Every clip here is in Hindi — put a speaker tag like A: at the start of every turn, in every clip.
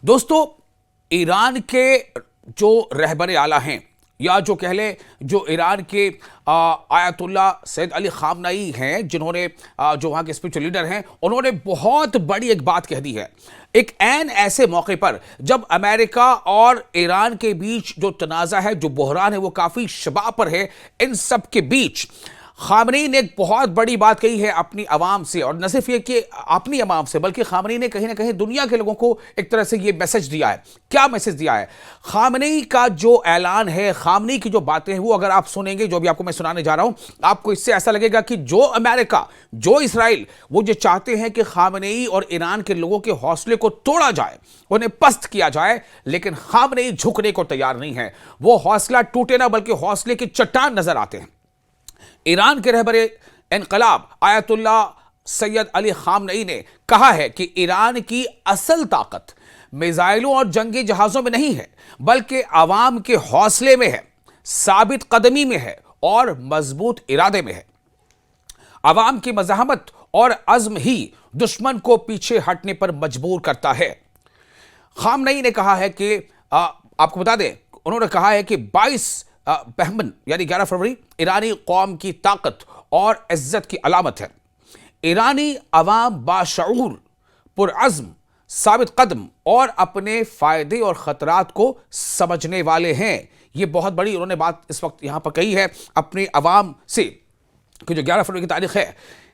A: दोस्तों, ईरान के जो रहबर आला हैं या जो कह लें जो ईरान के आयतुल्ला सैयद अली खामनई हैं, जिन्होंने जो वहाँ के स्पिरिचुअल लीडर हैं, उन्होंने बहुत बड़ी एक बात कह दी है। एक ऐन ऐसे मौके पर जब अमेरिका और ईरान के बीच जो तनाज़ा है, जो बहरान है, वो काफ़ी शबाब पर है, इन सब के बीच खामनई ने एक बहुत बड़ी बात कही है अपनी आवाम से, और न सिर्फ ये कि अपनी आवाम से, बल्कि खामनई ने कहीं ना कहीं दुनिया के लोगों को एक तरह से ये मैसेज दिया है। क्या मैसेज दिया है? खामनई का जो ऐलान है, खामनई की जो बातें हैं, वो अगर आप सुनेंगे, जो भी आपको मैं सुनाने जा रहा हूं, आपको इससे ऐसा लगेगा कि जो अमेरिका, जो इसराइल, वो जो चाहते हैं कि खामनई और ईरान के लोगों के हौसले को तोड़ा जाए, उन्हें पस्त किया जाए, लेकिन खामनई झुकने को तैयार नहीं है। वो हौसला टूटे ना, बल्कि हौसले की चट्टान नजर आते हैं। ईरान के रहबर इनकलाब आयतुल्ला सैयद अली खामनई ने कहा है कि ईरान की असल ताकत मिसाइलों और जंगी जहाजों में नहीं है, बल्कि आवाम के हौसले में है, साबित कदमी में है और मजबूत इरादे में है। आवाम की मज़ाहमत और अज़्म ही दुश्मन को पीछे हटने पर मजबूर करता है। खामनई ने कहा है कि आपको बता दें, उन्होंने कहा है कि 22 बहमन यानी 11 फरवरी ईरानी कौम की ताकत और इज्जत की अलामत है। ईरानी अवाम बाशऊर, पुरअज़्म, साबित कदम और अपने फायदे और खतरात को समझने वाले हैं। ये बहुत बड़ी उन्होंने बात इस वक्त यहां पर कही है अपनी अवाम से, कि जो 11 फरवरी की तारीख है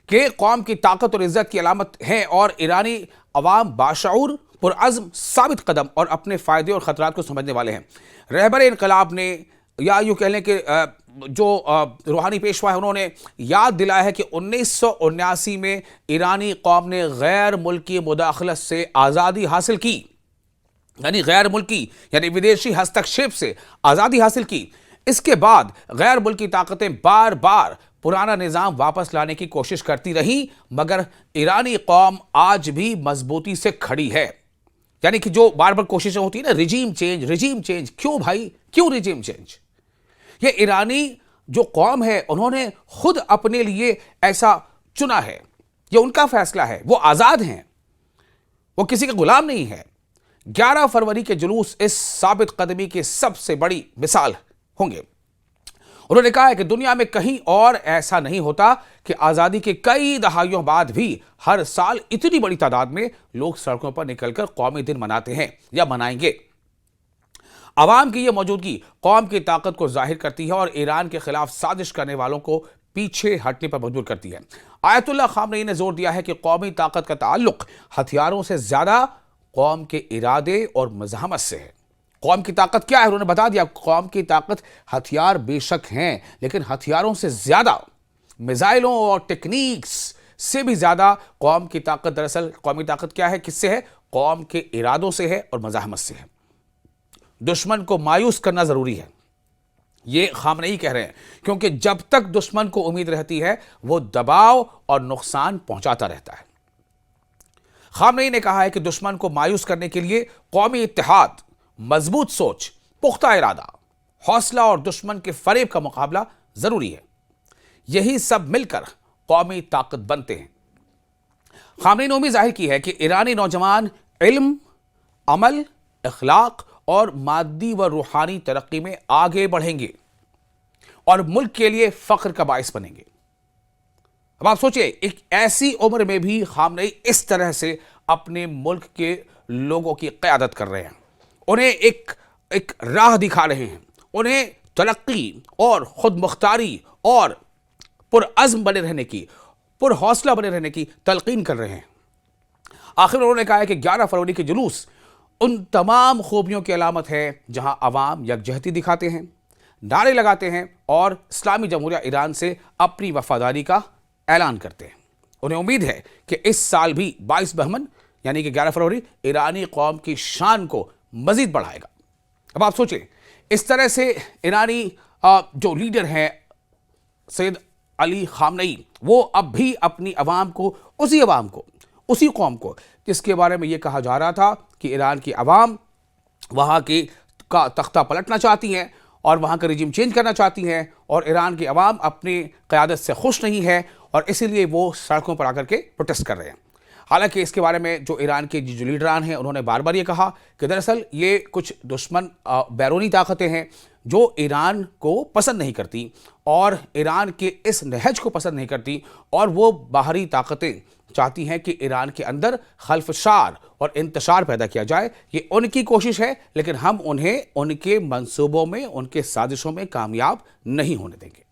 A: कि कौम की ताकत और इज्जत की अलामत है, और ईरानी अवाम बाशऊर, पुरअज़्म, साबित कदम और अपने फायदे और खतरात को समझने वाले हैं। रहबर इनकलाब ने, या यूँ कह लें कि जो रूहानी पेशवा है, उन्होंने याद दिलाया है कि 1979 में ईरानी कौम ने गैर मुल्की मुदाखलत से आज़ादी हासिल की, यानी गैर मुल्की यानी विदेशी हस्तक्षेप से आज़ादी हासिल की। इसके बाद गैर मुल्की ताकतें बार बार पुराना निज़ाम वापस लाने की कोशिश करती रही, मगर ईरानी कौम आज भी मजबूती से खड़ी है। यानी कि जो बार बार कोशिशें होती है ना, रिजीम चेंज, क्यों भाई, क्यों रिजीम चेंज? ये ईरानी जो कौम है, उन्होंने खुद अपने लिए ऐसा चुना है, ये उनका फैसला है, वो आजाद हैं, वो किसी का गुलाम नहीं है। 11 फरवरी के जुलूस इस साबित कदमी की सबसे बड़ी मिसाल होंगे। उन्होंने कहा है कि दुनिया में कहीं और ऐसा नहीं होता कि आजादी के कई दहाइयों बाद भी हर साल इतनी बड़ी तादाद में लोग सड़कों पर निकलकर कौमी दिन मनाते हैं या मनाएंगे। अवाम की यह मौजूदगी कौम की ताकत को जाहिर करती है और ईरान के खिलाफ साजिश करने वालों को पीछे हटने पर मजबूर करती है। आयतुल्ला खामनई ने जोर दिया है कि कौमी ताकत का ताल्लुक हथियारों से ज्यादा कौम के इरादे और मज़ाहमत से है। कौम की ताकत क्या है? उन्होंने बता दिया, कौम की ताकत हथियार बेशक हैं, लेकिन हथियारों से ज्यादा, मिसाइलों और टेक्निक्स से भी ज्यादा कौम की ताकत, दरअसल कौमी ताकत क्या है, किससे है? कौम के इरादों से है और मज़ाहमत से है। दुश्मन को मायूस करना जरूरी है, ये खामनई कह रहे हैं, क्योंकि जब तक दुश्मन को उम्मीद रहती है, वो दबाव और नुकसान पहुंचाता रहता है। खामनई ने कहा है कि दुश्मन को मायूस करने के लिए कौमी इत्तेहाद, मजबूत सोच, पुख्ता इरादा, हौसला और दुश्मन के फरेब का मुकाबला जरूरी है। यही सब मिलकर कौमी ताकत बनते हैं। खामनई ने उम्मीद जाहिर की है कि ईरानी नौजवान इल्म, अमल, इखलाक और मादी व रूहानी तरक्की में आगे बढ़ेंगे और मुल्क के लिए फख्र का बाइस बनेंगे। अब आप सोचिए, एक ऐसी उम्र में भी खामनई इस तरह से अपने मुल्क के लोगों की क़यादत कर रहे हैं, उन्हें एक राह दिखा रहे हैं, उन्हें तरक्की और खुद मुख्तारी और पुरअज़्म बने रहने की, पुरहौसला बने रहने की तलकीन कर रहे हैं। आखिर उन्होंने कहा है कि 11 फरवरी के जुलूस उन तमाम खूबियों की अलामत है जहां अवाम यकजहती दिखाते हैं, नारे लगाते हैं और इस्लामी जमहूरिया ईरान से अपनी वफादारी का ऐलान करते हैं। उन्हें उम्मीद है कि इस साल भी 22 बहमन यानी कि 11 फरवरी ईरानी कौम की शान को मजीद बढ़ाएगा। अब आप सोचें, इस तरह से ईरानी जो लीडर हैं सैयद अली खामनई, वो अब भी अपनी अवाम को, उसी कौम को जिसके बारे में ये कहा जा रहा था कि ईरान की अवाम वहाँ का तख्ता पलटना चाहती हैं और वहाँ का रिजीम चेंज करना चाहती हैं, और ईरान की अवाम अपनी क़यादत से खुश नहीं है और इसीलिए वो सड़कों पर आकर के प्रोटेस्ट कर रहे हैं। हालांकि इसके बारे में जो ईरान के जो लीडरान हैं उन्होंने बार बार ये कहा कि दरअसल ये कुछ दुश्मन बैरूनी ताकतें हैं जो ईरान को पसंद नहीं करती और ईरान के इस नहज को पसंद नहीं करती, और वो बाहरी ताकतें चाहती हैं कि ईरान के अंदर खल्फशार और इंतशार पैदा किया जाए। ये उनकी कोशिश है, लेकिन हम उन्हें उनके मंसूबों में, उनके साजिशों में कामयाब नहीं होने देंगे।